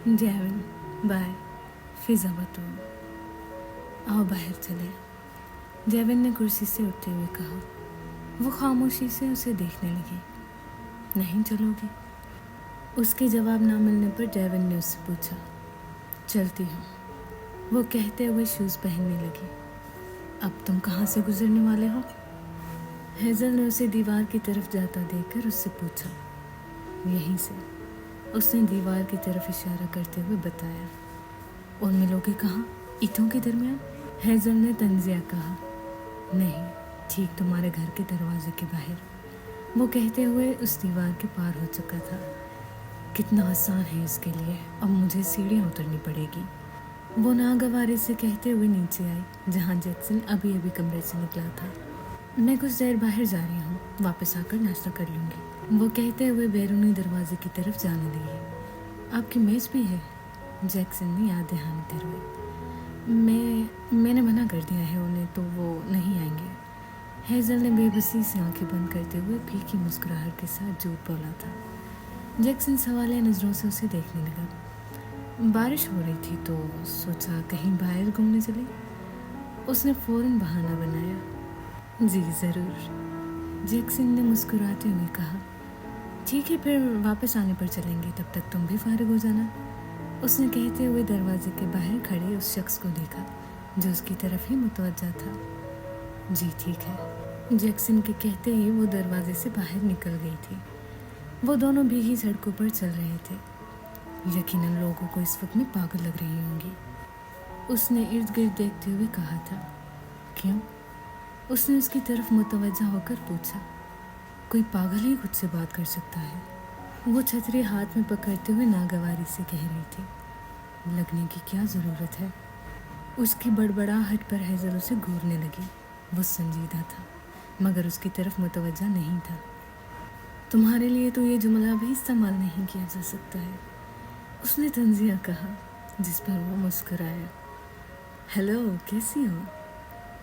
Devine, bye, फिजा बतून, आओ बाहर चले। डेविन ने कुर्सी से उठते हुए कहा। वो खामोशी से उसे देखने लगी। नहीं चलोगी? उसके जवाब ना मिलने पर डेविन ने उससे पूछा। चलती हूँ, वो कहते हुए शूज़ पहनने लगी। अब तुम कहाँ से गुजरने वाले हो? हेज़ल ने उसे दीवार की तरफ जाता देखकर उससे पूछा। यहीं से, उसने दीवार की तरफ इशारा करते हुए बताया। और मिलोगे कहाँ? ईंटों के दरमियान? हेज़ल ने तंजिया कहा। नहीं, ठीक तुम्हारे घर के दरवाजे के बाहर। वो कहते हुए उस दीवार के पार हो चुका था। कितना आसान है इसके लिए, अब मुझे सीढ़ियाँ उतरनी पड़ेगी। वो नागवारे से कहते हुए नीचे आई, जहाँ जैक्सन अभी अभी कमरे से निकला था। मैं कुछ देर बाहर जा रही हूँ, वापस आकर नाश्ता कर लूँगी, वो कहते हुए बैरूनी दरवाजे की तरफ जाने लगी। आपकी मेज़ भी है? जैक्सन ने याद दहानी हुए। मैंने मना कर दिया है उन्हें, तो वो नहीं आएंगे। हेज़ल ने बेबसी से आंखें बंद करते हुए फीकी मुस्कुराहट के साथ झूठ बोला था। जैक्सन सवालिया नज़रों से उसे देखने लगा। बारिश हो रही थी तो सोचा कहीं बाहर घूमने चले। उसने फ़ौरन बहाना बनाया। जी ज़रूर, जैक्सन ने मुस्कुराते हुए कहा। ठीक है, फिर वापस आने पर चलेंगे, तब तक तुम भी फारिग हो जाना। उसने कहते हुए दरवाजे के बाहर खड़े उस शख्स को देखा जो उसकी तरफ ही मुतवज्जा था। जी ठीक है, जैक्सन के कहते ही वो दरवाजे से बाहर निकल गई थी। वो दोनों भीगी सड़कों पर चल रहे थे। यकीनन लोगों को इस वक्त में पागल लग रही होंगी, उसने इर्द गिर्द देखते हुए कहा था। क्यों? उसने उसकी तरफ मुतवज्जा होकर पूछा। कोई पागल ही खुद से बात कर सकता है। वो छतरी हाथ में पकड़ते हुए नागवारी से कह रही थी। लगने की क्या ज़रूरत है? उसकी बड़बड़ाहट पर हेज़ल उसे घूरने लगी। वो संजीदा था, मगर उसकी तरफ मुतवज्जा नहीं था। तुम्हारे लिए तो ये जुमला भी इस्तेमाल नहीं किया जा सकता है, उसने तंजिया कहा, जिस पर वो मुस्कुराया। हेलो, कैसी हो?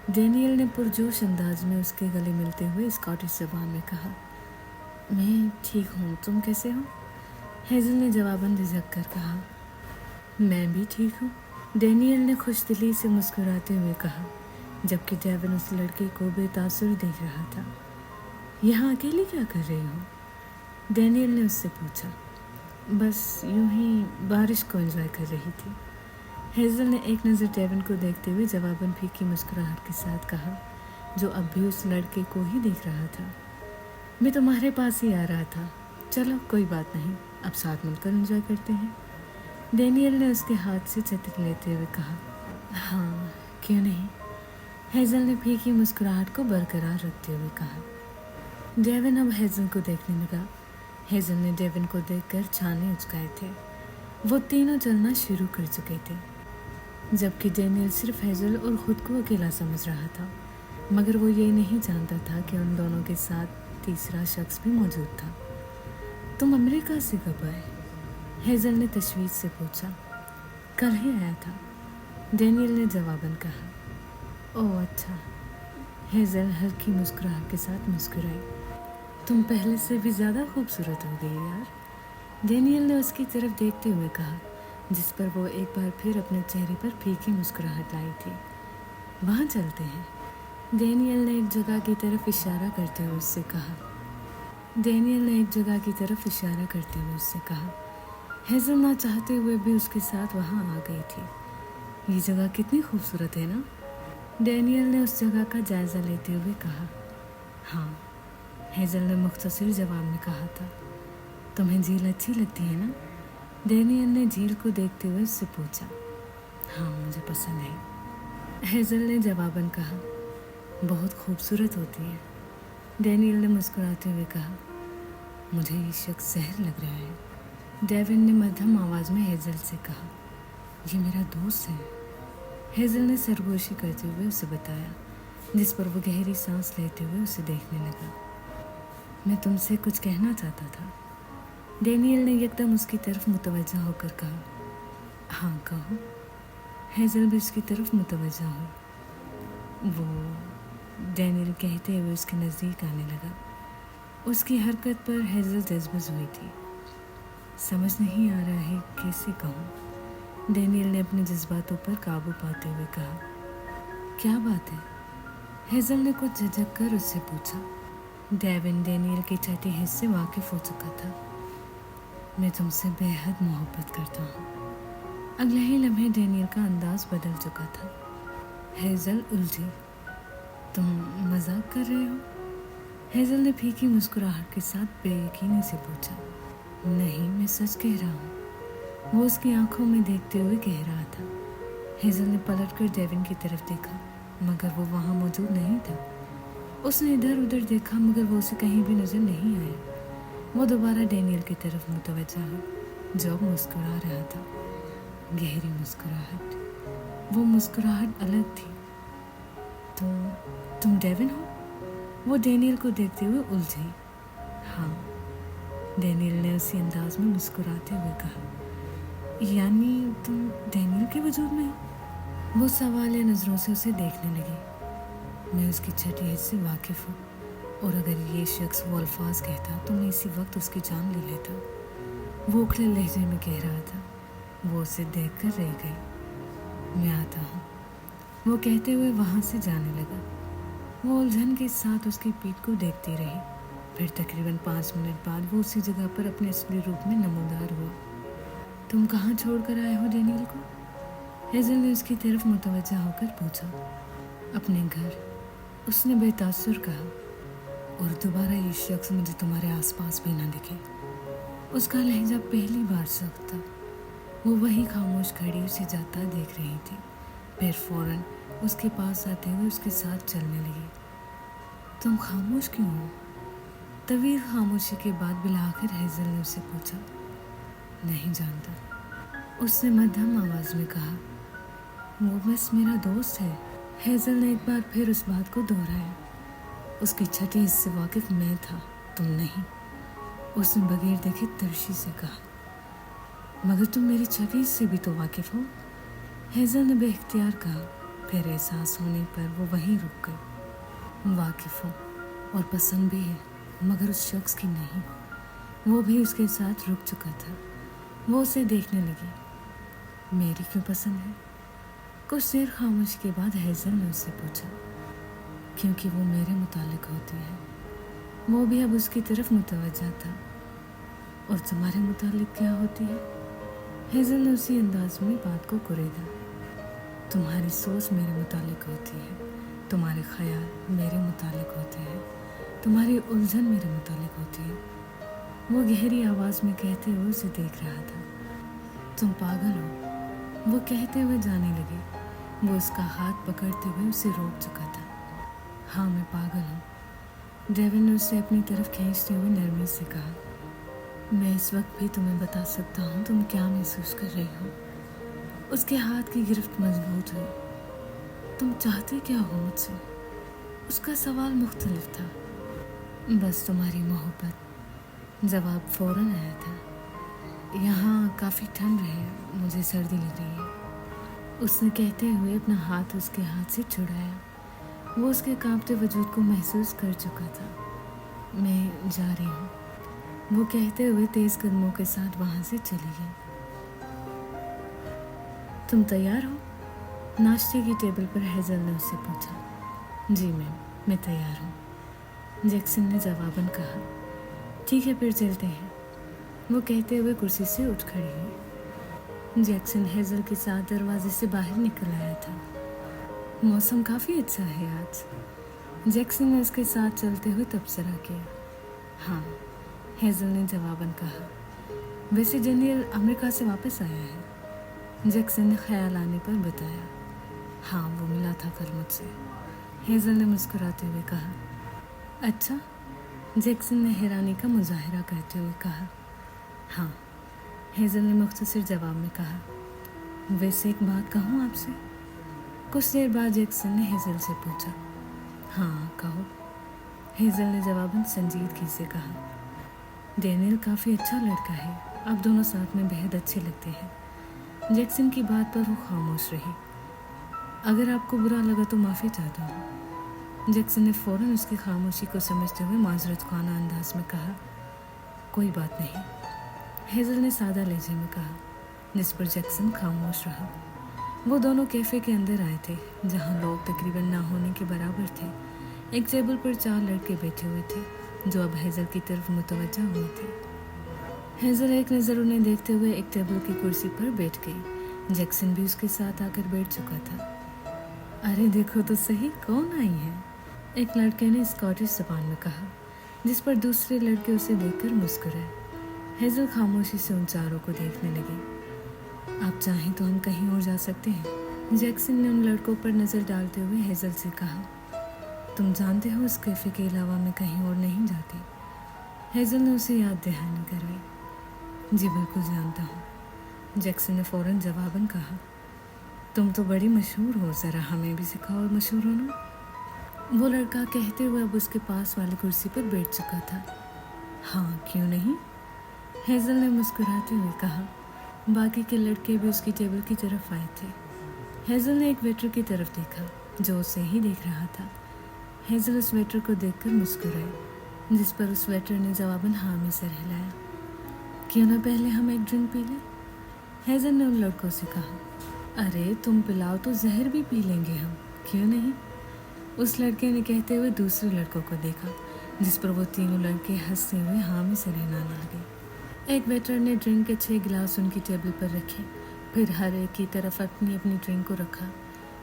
डैनियल ने पुरजोश अंदाज में उसके गले मिलते हुए स्कॉटिश ज़बान में कहा। मैं ठीक हूँ, तुम कैसे हो? हेज़ल ने जवाबन झिझक कर कहा। मैं भी ठीक हूँ, डैनियल ने खुशदिली से मुस्कुराते हुए कहा, जबकि डेविन उस लड़के को बेतासुर देख रहा था। यहाँ अकेले क्या कर रही हो? डैनियल ने उससे पूछा। बस यूं ही बारिश को एंजॉय कर रही थी। हेज़ल ने एक नज़र डेविन को देखते हुए जवाबन फीकी मुस्कुराहट के साथ कहा, जो अब भी उस लड़के को ही देख रहा था। मैं तुम्हारे पास ही आ रहा था। चलो कोई बात नहीं, अब साथ मिलकर एंजॉय करते हैं। डैनियल ने उसके हाथ से छतरी लेते हुए कहा। हाँ, क्यों नहीं? हेज़ल ने फीकी मुस्कुराहट को बरकरार रखते हुए कहा। डेविन अब हेज़ल को देखने लगा। हेज़ल ने डेविन को देखकर छाने उचकाए थे। वो तीनों चलना शुरू कर चुके थे, जबकि डैनियल सिर्फ हेज़ल और ख़ुद को अकेला समझ रहा था, मगर वो ये नहीं जानता था कि उन दोनों के साथ तीसरा शख्स भी मौजूद था। तुम अमेरिका से कब आए? हेज़ल ने तशवीश से पूछा। कल ही आया था, डैनियल ने जवाबन कहा। ओह अच्छा, हेज़ल हल्की मुस्कुराहट के साथ मुस्कुराई। तुम पहले से भी ज़्यादा खूबसूरत हो गई यार, डैनियल ने उसकी तरफ देखते हुए कहा, जिस पर वो एक बार फिर अपने चेहरे पर फीकी मुस्कुराहट लाई थी। वहाँ चलते हैं, डैनियल ने एक जगह की तरफ इशारा करते हुए उससे कहा। हेज़ल ना चाहते हुए भी उसके साथ वहाँ आ गई थी। ये जगह कितनी खूबसूरत है ना? डैनियल ने उस जगह का जायज़ा लेते हुए कहा। हाँ, हेज़ल ने मुख्तसर जवाब में कहा था। तुम्हें झील अच्छी लगती है ना? डैनियल ने झील को देखते हुए उससे पूछा। हाँ, मुझे पसंद है, हेज़ल ने जवाबन कहा। बहुत खूबसूरत होती है, डैनियल ने मुस्कुराते हुए कहा। मुझे ये शख्स जहर लग रहा है, डेविन ने मध्यम आवाज़ में हेज़ल से कहा। ये मेरा दोस्त है, हेज़ल ने सरगोशी करते हुए उसे बताया, जिस पर वो गहरी सांस लेते हुए उसे देखने लगा। मैं तुमसे कुछ कहना चाहता था, डैनियल ने एकदम उसकी तरफ मुतवज्जा होकर कहा। हाँ कहो, हेज़ल भी उसकी तरफ मुतवज्जा हो। वो, डैनियल कहते हुए उसके नज़दीक आने लगा। उसकी हरकत पर हेज़ल जज्बज़ हुई थी। समझ नहीं आ रहा है कैसे कहूँ। डैनियल ने अपने जज्बातों पर काबू पाते हुए कहा, क्या बात है? हेज़ल ने कुछ झिझक कर उससे पूछा। डेविन डैनियल के छठे हिस्से से वाकिफ हो चुका था। मैं तुमसे बेहद मोहब्बत करता हूँ। अगले ही लम्हे डैनियल का अंदाज बदल चुका था। हेज़ल उलझी। तुम मजाक कर रहे हो? हेज़ल ने फीकी मुस्कुराहट के साथ बेयकीनी से पूछा। नहीं, मैं सच कह रहा हूँ, वो उसकी आंखों में देखते हुए कह रहा था। हेज़ल ने पलटकर डेविन की तरफ देखा, मगर वो वहाँ मौजूद नहीं था। उसने इधर उधर देखा, मगर वो उसे कहीं भी नजर नहीं आया। वो दोबारा डैनियल की तरफ मुतवज्जा हुई, जो अब मुस्कुरा रहा था। गहरी मुस्कुराहट। वो मुस्कुराहट अलग थी। तुम डेविन हो? वो डैनियल को देखते हुए उलझी। हाँ, डैनियल ने उसी अंदाज में मुस्कुराते हुए कहा। यानी तुम डैनियल के वजूद में हो? वो सवालिया नज़रों से उसे देखने लगी। मैं उसकी छठी हिस्से से वाकिफ़ हूँ, और अगर ये शख्स वो अल्फाज कहता तो मैं इसी वक्त उसकी जान ले लेता। वो उखले लहजे में कह रहा था। वो उसे देख कर रह गई। मैं आता हूँ, वो कहते हुए वहाँ से जाने लगा। वो उलझन के साथ उसकी पीठ को देखती रही। फिर तकरीबन 5 मिनट बाद वो उसी जगह पर अपने असली रूप में नमूदार हुआ। तुम कहाँ छोड़ कर आए हो डैनियल को? हेज़ल ने उसकी तरफ मुतवज्जा होकर पूछा। अपने घर, उसने बेतासुर कहा। और दोबारा ये शख्स मुझे तुम्हारे आसपास भी न दिखे। उसका लहजा पहली बार सख्त था। वो वही खामोश खड़ी उसे जाता देख रही थी। फिर फौरन उसके पास आते हुए उसके साथ चलने लगी। तुम खामोश क्यों हो? तवील खामोशी के बाद बिलाखिर हेज़ल ने उससे पूछा। नहीं जानता, उसने मध्यम आवाज में कहा। वो बस मेरा दोस्त है। हेज़ल ने एक बार फिर उस बात को दोहराया। उसकी छठी हिस्से वाकिफ मैं था, तुम नहीं। उसने बगैर देखे तरशी से कहा। मगर तुम मेरी छठी हिस्से भी तो वाकिफ हो, हेज़ल ने बेख्तियार कहा। फिर एहसास होने पर वो वहीं रुक गई। वाकिफ हो और पसंद भी है, मगर उस शख्स की नहीं। वो भी उसके साथ रुक चुका था। वो उसे देखने लगी। मेरी क्यों पसंद है? कुछ देर खामोशी के बाद हेज़ल ने उससे पूछा। क्योंकि वो मेरे मुतालिक होती है। वो भी अब उसकी तरफ मुतवज्जा था। और तुम्हारे मुतालिक क्या होती है? हेज़ल ने उसी अंदाज में बात को कुरेदा। तुम्हारी सोच मेरे मुतालिक होती है, तुम्हारे ख्याल मेरे मुतालिक होते हैं, तुम्हारी उलझन मेरे मुतालिक होती है। वो गहरी आवाज़ में कहते हुए उसे देख रहा था। तुम पागल हो, वो कहते हुए जाने लगे। वो उसका हाथ पकड़ते हुए उसे रोक चुका था। हाँ, मैं पागल हूँ, डेविन ने उसे अपनी तरफ खींचते हुए नरमी से कहा। मैं इस वक्त भी तुम्हें बता सकता हूँ तुम क्या महसूस कर रही हो। उसके हाथ की गिरफ्त मजबूत हुई। तुम चाहते क्या हो मुझसे? उसका सवाल मुख्तलिफ था। बस तुम्हारी मोहब्बत। जवाब फौरन आया था। यहाँ काफ़ी ठंड है, मुझे सर्दी लग रही है, उसने कहते हुए अपना हाथ उसके हाथ से छुड़ाया। वो उसके कांपते वजूद को महसूस कर चुका था। मैं जा रही हूँ, वो कहते हुए तेज़ कदमों के साथ वहाँ से चली गई। तुम तैयार हो? नाश्ते की टेबल पर हेज़ल ने उससे पूछा। जी मैम, मैं तैयार हूँ, जैक्सन ने जवाबन कहा। ठीक है, फिर चलते हैं, वो कहते हुए कुर्सी से उठ खड़ी हुई। जैक्सन हेज़ल के साथ दरवाजे से बाहर निकल आया था। मौसम काफ़ी अच्छा है आज, जैक्सन ने उसके साथ चलते हुए तबसरा किया। हाँ, हेज़ल ने जवाबन कहा। वैसे डैनियल अमेरिका से वापस आया है, जैक्सन ने ख्याल आने पर बताया। हाँ, वो मिला था कल मुझसे, हेज़ल ने मुस्कुराते हुए कहा। अच्छा, जैक्सन ने हैरानी का मुजाहरा करते हुए कहा। हाँ, हेज़ल ने मुख्तसर जवाब में कहा। वैसे एक बात कहूँ आपसे? कुछ देर बाद जैक्सन ने हेज़ल से पूछा। हाँ कहो, हेज़ल ने जवाबन संजीदगी से कहा। डैनियल काफ़ी अच्छा लड़का है, आप दोनों साथ में बेहद अच्छे लगते हैं। जैक्सन की बात पर वो खामोश रही। अगर आपको बुरा लगा तो माफ़ी चाहता हूँ, जैक्सन ने फ़ौरन उसकी खामोशी को समझते हुए माजरत खाना अंदाज में कहा। कोई बात नहीं, हेज़ल ने सादा लहजे में कहा, जिस पर जैक्सन खामोश रहा। वो दोनों कैफ़े के अंदर आए थे, जहाँ लोग तकरीबन ना होने के बराबर थे। एक टेबल पर 4 लड़के बैठे हुए थे, जो अब हेज़ल की तरफ मुतवज्जा हुए थे। हेज़ल एक नज़र उन्हें देखते हुए एक टेबल की कुर्सी पर बैठ गई। जैक्सन भी उसके साथ आकर बैठ चुका था। अरे देखो तो सही, कौन आई है? एक लड़के ने स्कॉटिश ज़बान में कहा, जिस पर दूसरे लड़के उसे देखकर मुस्कुराए। हेज़ल खामोशी से उन चारों को देखने लगी। आप चाहें तो हम कहीं और जा सकते हैं। जैक्सन ने उन लड़कों पर नज़र डालते हुए हेज़ल से कहा, तुम जानते हो उस कैफ़े के अलावा मैं कहीं और नहीं जाती। हेज़ल ने उसे याद दहानी करवाई। जी बिल्कुल जानता हूँ, जैक्सन ने फ़ौरन जवाबन कहा। तुम तो बड़ी मशहूर हो, ज़रा हमें भी सिखाओ मशहूर होना। वो लड़का कहते हुए अब उसके पास वाली कुर्सी पर बैठ चुका था। हाँ क्यों नहीं, हेज़ल ने मुस्कुराते हुए कहा। बाकी के लड़के भी उसकी टेबल की तरफ आए थे। हेज़ल ने एक वेटर की तरफ देखा, जो उसे ही देख रहा था। हेज़ल उस वेटर को देखकर मुस्कुराई, जिस पर उस वेटर ने जवाबन हाँ में सर हिलाया। क्यों ना पहले हम एक ड्रिंक पी लें, हेज़ल ने उन लड़कों से कहा। अरे तुम पिलाओ तो जहर भी पी लेंगे हम, क्यों नहीं, उस लड़के ने कहते हुए दूसरे लड़कों को देखा, जिस पर वो तीनों लड़के हंसते हुए हाँ में सर हिलाने लगे। एक वेटर ने ड्रिंक के 6 गिलास उनकी टेबल पर रखे, फिर हर एक की तरफ अपनी अपनी ड्रिंक को रखा,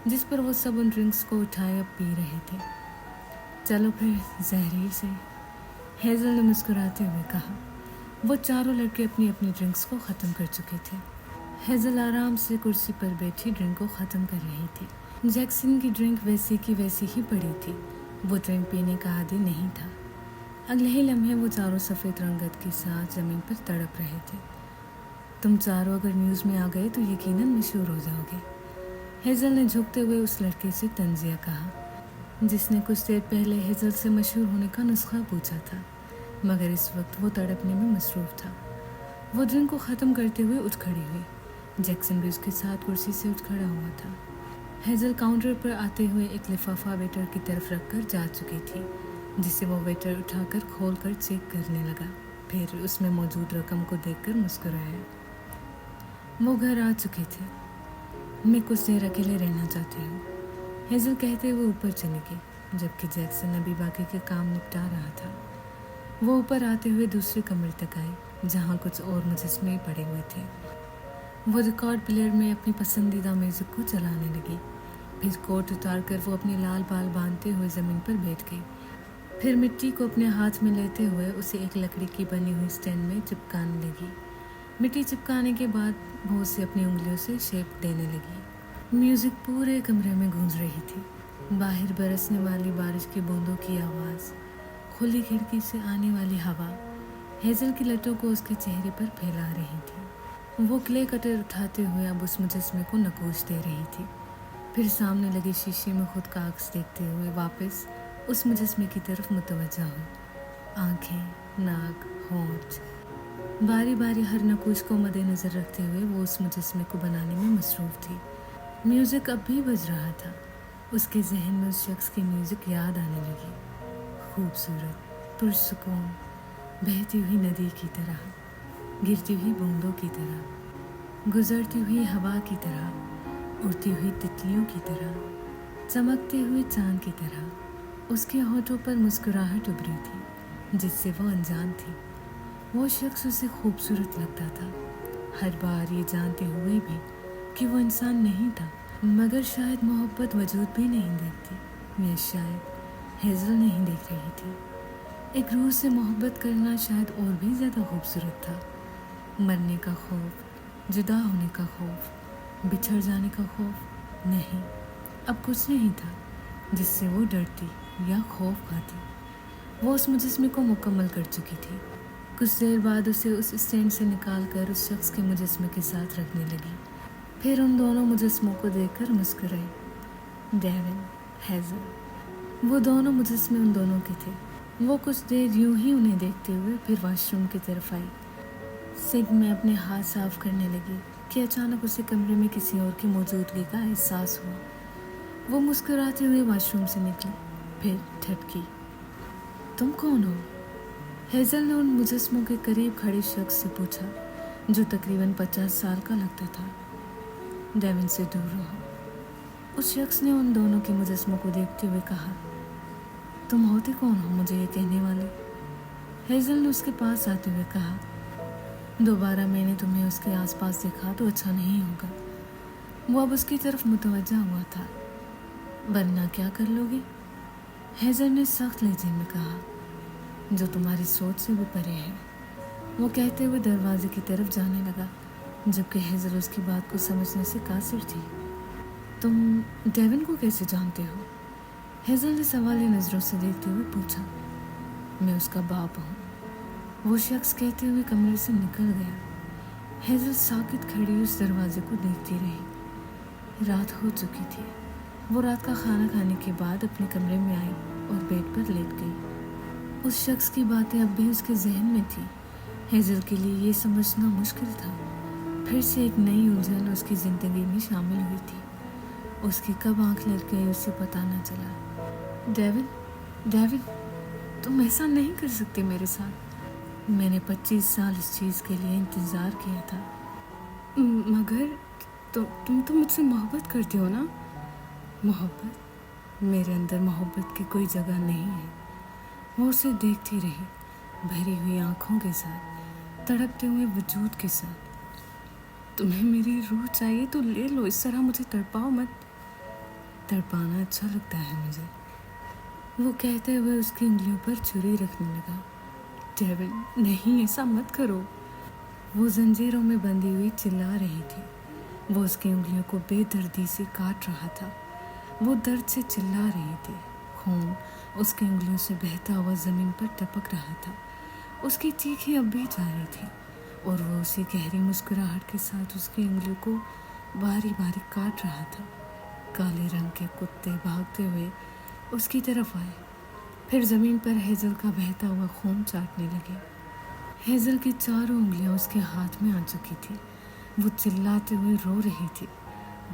जिस पर वो सब उन ड्रिंक्स को उठाए अब पी रहे थे। चलो फिर जहरी से, हेज़ल ने मुस्कुराते हुए कहा। वो चारों लड़के अपनी अपनी ड्रिंक्स को ख़त्म कर चुके थे। हेज़ल आराम से कुर्सी पर बैठी ड्रिंक को ख़त्म कर रही थी। जैक्सन की ड्रिंक वैसी की वैसी ही पड़ी थी। वो ड्रिंक पीने का आदी नहीं था। अगले ही लम्हे वो चारों सफ़ेद रंगत के साथ ज़मीन पर तड़प रहे थे। तुम चारों अगर न्यूज़ में आ गए तो यकीनन मशहूर हो जाओगे, हेज़ल ने झुकते हुए उस लड़के से तंजिया कहा, जिसने कुछ देर पहले हेज़ल से मशहूर होने का नुस्खा पूछा था, मगर इस वक्त वो तड़पने में मसरूफ़ था। वो ड्रिंक को ख़त्म करते हुए उठ खड़ी हुई। जैक्सन भी उसके साथ कुर्सी से उठ खड़ा हुआ था। हेज़ल काउंटर पर आते हुए एक लिफाफा वेटर की तरफ रखकर जा चुकी थी, जिसे वो वेटर उठाकर खोलकर चेक करने लगा। फिर उसमें मौजूद रकम को देखकर मुस्कुराया। वो घर आ चुके थे। मैं कुछ देर अकेले रहना चाहती हूँ, हेज़ल कहते हुए ऊपर चली गई, जबकि जैक्सन अभी बाकी के काम निपटा रहा था। वो ऊपर आते हुए दूसरे कमरे तक आई, जहाँ कुछ और मुजस्मे पड़े हुए थे। वो रिकॉर्ड प्लेयर में अपनी पसंदीदा म्यूज़िक को चलाने लगी। फिर कोट उतार कर वो अपने लाल बाल बांधते हुए ज़मीन पर बैठ गई। फिर मिट्टी को अपने हाथ में लेते हुए उसे एक लकड़ी की बनी हुई स्टैंड में चिपकाने लगी। मिट्टी चिपकाने के बाद वो उसे अपनी उंगलियों से शेप देने लगी। म्यूज़िक पूरे कमरे में गूंज रही थी। बाहर बरसने वाली बारिश की बूंदों की आवाज़, खुली खिड़की से आने वाली हवा हेज़ल की लटों को उसके चेहरे पर फैला रही थी। वो क्ले कटर उठाते हुए अब उस मुजस्मे को नकोश दे रही थी। फिर सामने लगे शीशे में खुद का अक्स देखते हुए वापस उस मुजस्मे की तरफ मुतवज्जा हुई। आंखें, नाक, होंठ, बारी बारी हर नकोश को मद्देनज़र रखते हुए वो उस मुजस्मे को बनाने में मसरूफ़ थी। म्यूज़िक अब भी बज रहा था। उसके जहन में उस शख्स की म्यूज़िक याद आने लगी। खूबसूरत, पुरसुकून, बहती हुई नदी की तरह, गिरती हुई बूंदों की तरह, गुजरती हुई हवा की तरह, उड़ती हुई तितलियों की तरह, चमकते हुए चांद की तरह। उसके होठों पर मुस्कुराहट उभरी थी, जिससे वो अनजान थी। वो शख्स उसे खूबसूरत लगता था, हर बार ये जानते हुए भी कि वो इंसान नहीं था। मगर शायद मोहब्बत वजूद भी नहीं देखती, या शायद हेज़ल नहीं देख रही थी। एक रूह से मोहब्बत करना शायद और भी ज़्यादा खूबसूरत था। मरने का खौफ, जुदा होने का खौफ, बिछड़ जाने का खौफ नहीं, अब कुछ नहीं था जिससे वो डरती या खौफ खाती। वो उस मुजस्मे को मुकम्मल कर चुकी थी। कुछ देर बाद उसे उस स्टैंड से निकाल कर उस शख्स के मुजस्मे के साथ रखने लगी। फिर उन दोनों मुजस्मों को देखकर मुस्कुराई। डेविन, हेज़ल, वो दोनों मुजस्मे उन दोनों के थे। वो कुछ देर यूं ही उन्हें देखते हुए फिर वॉशरूम की तरफ आई। सिंक में अपने हाथ साफ करने लगी कि अचानक उसे कमरे में किसी और की मौजूदगी का एहसास हुआ। वो मुस्कुराते हुए वॉशरूम से निकली, फिर ठटकी। तुम कौन हो? हेज़ल ने उन मुजस्मों के करीब खड़े शख्स से पूछा, जो तकरीबन 50 साल का लगता था। डेविन से दूर रहो। उस शख्स ने उन दोनों के मुजस्मों को देखते हुए कहा, तुम होते कौन हो मुझे ये कहने वाले? हेज़ल ने उसके पास आते हुए कहा, दोबारा मैंने तुम्हें उसके आसपास देखा तो अच्छा नहीं होगा। वो अब उसकी तरफ मुतवज्जा हुआ था। वरना क्या कर लोगे? हेज़ल ने सख्त लहजे में कहा, जो तुम्हारी सोच से भी परे है। वो कहते हुए दरवाजे की तरफ जाने लगा, जबकि हेज़ल उसकी बात को समझने से कासिर थी। तुम डेविन को कैसे जानते हो? हेज़ल ने सवालिया नज़रों से देखते हुए पूछा। मैं उसका बाप हूँ, वो शख्स कहते हुए कमरे से निकल गया। हेज़ल साकित खड़ी उस दरवाजे को देखती रही। रात हो चुकी थी। वो रात का खाना खाने के बाद अपने कमरे में आई और बेड पर लेट गई। उस शख्स की बातें अब भी उसके जहन में थी। हेज़ल के लिए ये समझना मुश्किल था। फिर से एक नई उलझन उसकी ज़िंदगी में शामिल हुई थी। उसकी कब आंख लग गई उसे पता न चला। डेविन, तुम ऐसा नहीं कर सकते मेरे साथ। मैंने 25 साल इस चीज़ के लिए इंतज़ार किया था। मगर तुम तो मुझसे मोहब्बत करते हो ना? मोहब्बत? मेरे अंदर मोहब्बत की कोई जगह नहीं है। वो उसे देखती रही, भरी हुई आंखों के साथ, तड़पते हुए वजूद के साथ। तुम्हें मेरी रूह चाहिए तो ले लो, इस तरह मुझे तड़पाओ मत। तड़पाना अच्छा लगता है मुझे, वो कहते हुए उसकी उंगलियों पर छुरी रखने लगा। डेविन, नहीं, ऐसा मत करो। वो जंजीरों में बंधी हुई चिल्ला रही थी। वो उसकी उंगलियों को बेदर्दी से काट रहा था। वो दर्द से चिल्ला रही थी। खून उसकी उंगलियों से बहता हुआ ज़मीन पर टपक रहा था। उसकी चीखें अब भी जारी थी और वो उसी गहरी मुस्कुराहट के साथ उसकी उंगलियों को बारी बारी काट रहा था। काले रंग के कुत्ते भागते हुए उसकी तरफ आए, फिर ज़मीन पर हेज़ल का बहता हुआ खून चाटने लगे। हेज़ल की चारों उंगलियां उसके हाथ में आ चुकी थी। वो चिल्लाते हुए रो रही थी।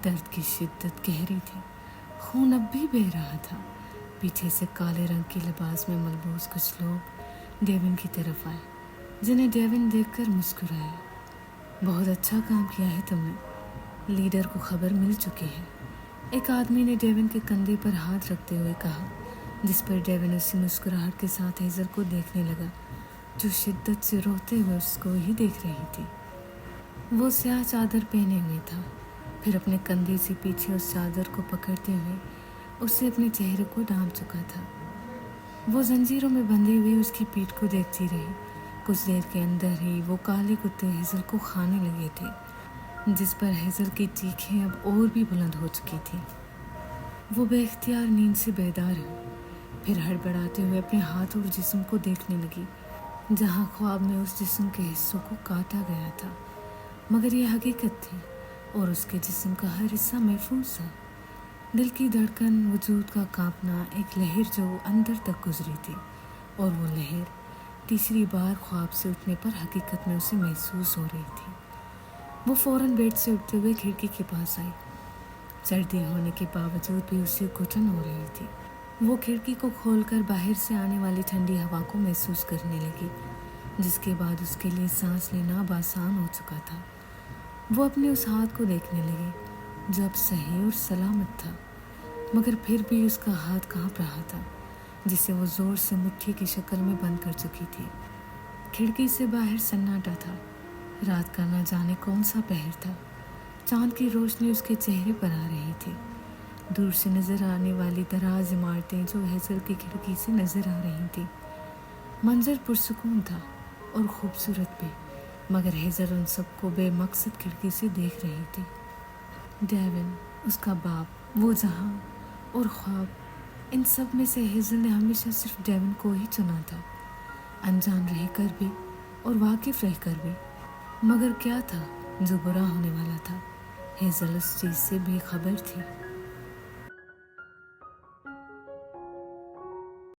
दर्द की शिद्दत गहरी थी। खून अब भी बह रहा था। पीछे से काले रंग के लिबास में मलबूस कुछ लोग डेविन की तरफ आए, जिन्हें डेविन देखकर मुस्कुराया। बहुत अच्छा काम किया है तुमने। लीडर को खबर मिल चुकी है, एक आदमी ने डेविन के कंधे पर हाथ रखते हुए कहा, जिस पर डेविन उसी मुस्कुराहट के साथ हेज़ल को देखने लगा, जो शिद्दत से रोते हुए उसको ही देख रही थी। वो स्याह चादर पहने हुए था। फिर अपने कंधे से पीछे उस चादर को पकड़ते हुए उसे अपने चेहरे को ढांप चुका था। वो जंजीरों में बंधी हुई उसकी पीठ को देखती रही। कुछ देर के अंदर ही वो काले कुत्ते हेज़ल को खाने लगे थे, जिस पर हेज़ल की चीखें अब और भी बुलंद हो चुकी थी। वो बेख्तियार नींद से बेदार हुई। फिर हड़बड़ाते हुए अपने हाथ और जिस्म को देखने लगी, जहाँ ख्वाब में उस जिस्म के हिस्सों को काटा गया था, मगर ये हकीकत थी और उसके जिस्म का हर हिस्सा महफूज था। दिल की धड़कन, वजूद का कांपना, एक लहर जो अंदर तक गुजरी थी, और वो लहर तीसरी बार ख्वाब से उठने पर हकीकत में उसे महसूस हो रही थी। वो फौरन बेड से उठते हुए खिड़की के पास आई। सर्दी होने के बावजूद भी उसे घुटन हो रही थी। वो खिड़की को खोलकर बाहर से आने वाली ठंडी हवा को महसूस करने लगी, जिसके बाद उसके लिए सांस लेना अब आसान हो चुका था। वो अपने उस हाथ को देखने लगी जो अब सही और सलामत था, मगर फिर भी उसका हाथ कांप रहा था, जिसे वो जोर से मुट्ठी की शक्ल में बंद कर चुकी थी। खिड़की से बाहर सन्नाटा था। रात का न जाने कौन सा पहर था। चांद की रोशनी उसके चेहरे पर आ रही थी। दूर से नजर आने वाली दराज इमारतें जो हेज़ल की खिड़की से नजर आ रही थी। मंजर पुरसुकून था और खूबसूरत भी, मगर हेज़ल उन सबको बेमकसद खिड़की से देख रही थी। डेविन, उसका बाप, वो जहां और ख्वाब, इन सब में से हेज़ल ने हमेशा सिर्फ डेविन को ही चुना था, अनजान रहकर भी और वाकिफ रहकर भी। मगर क्या था जो बुरा होने वाला था? हेज़ल उस चीज़ से बेखबर थी।